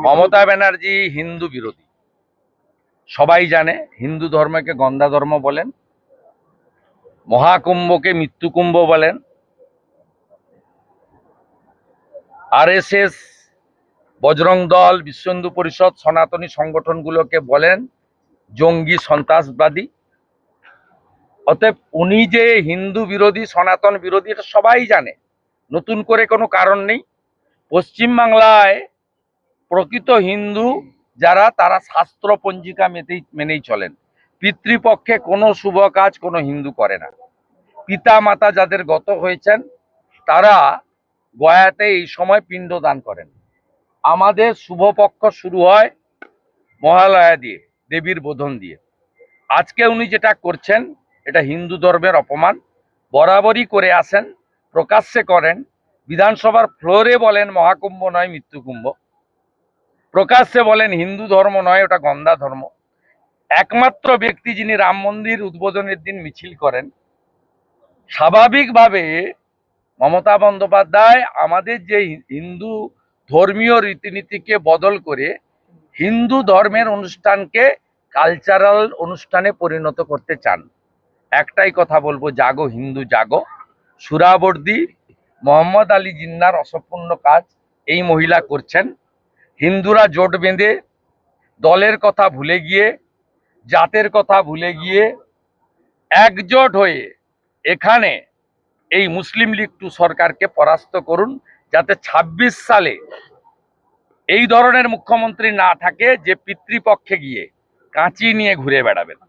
মমতা ব্যানার্জি হিন্দু বিরোধী, সবাই জানে। হিন্দু ধর্মকে গন্ধা ধর্ম বলেন, মহাকুম্ভকে মৃত্যুকুম্ভ বলেন, আরএসএস, বজরং দল, বিশ্ব হিন্দু পরিষদ, সনাতনী সংগঠনগুলোকে বলেন জঙ্গি, সন্ত্রাসবাদী। অতএব উনি যে হিন্দু বিরোধী, সনাতন বিরোধী, এটা সবাই জানে, নতুন করে কোনো কারণ নেই। পশ্চিমবাংলায় প্রকৃত হিন্দু যারা, তারা শাস্ত্র পঞ্জিকা মেনেই চলেন। পিতৃপক্ষে কোনো শুভ কাজ কোনো হিন্দু করে না। পিতা মাতা যাদের গত হয়েছেন তারা গয়াতে এই সময় পিণ্ড দান করেন। আমাদের শুভপক্ষ শুরু হয় মহালয়া দিয়ে, দেবীর বোধন দিয়ে। আজকে উনি যেটা করছেন এটা হিন্দু ধর্মের অপমান। বরাবরই করে আসেন, প্রকাশ্যে করেন। বিধানসভার ফ্লোরে বলেন মহাকুম্ভ নয় মৃত্যুকুম্ভ, প্রকাশ্যে বলেন হিন্দু ধর্ম নয়, ওটা গন্ধা ধর্ম। একমাত্র ব্যক্তি যিনি রাম মন্দির উদ্বোধনের দিন মিছিল করেন, স্বাভাবিকভাবে মমতা বন্দ্যোপাধ্যায় আমাদের যে হিন্দু ধর্মীয় রীতিনীতিকে বদল করে হিন্দু ধর্মের অনুষ্ঠানকে কালচারাল অনুষ্ঠানে পরিণত করতে চান। একটাই কথা বলবো, জাগো হিন্দু জাগো। সুরাবর্দী মোহাম্মদ আলী জিন্নার অসম্পূর্ণ কাজ এই মহিলা করছেন। হিন্দুরা জোট বেঁধে দলের কথা ভুলে গিয়ে, জাতের কথা ভুলে গিয়ে একজোট হয়ে এখানে এই মুসলিম লীগ 2 সরকারকে পরাস্ত করুন, যাতে 26 সালে এই ধরনের মুখ্যমন্ত্রী না থাকে যে পিতৃপক্ষে গিয়ে কাঁচি নিয়ে ঘুরে বেড়াবেন।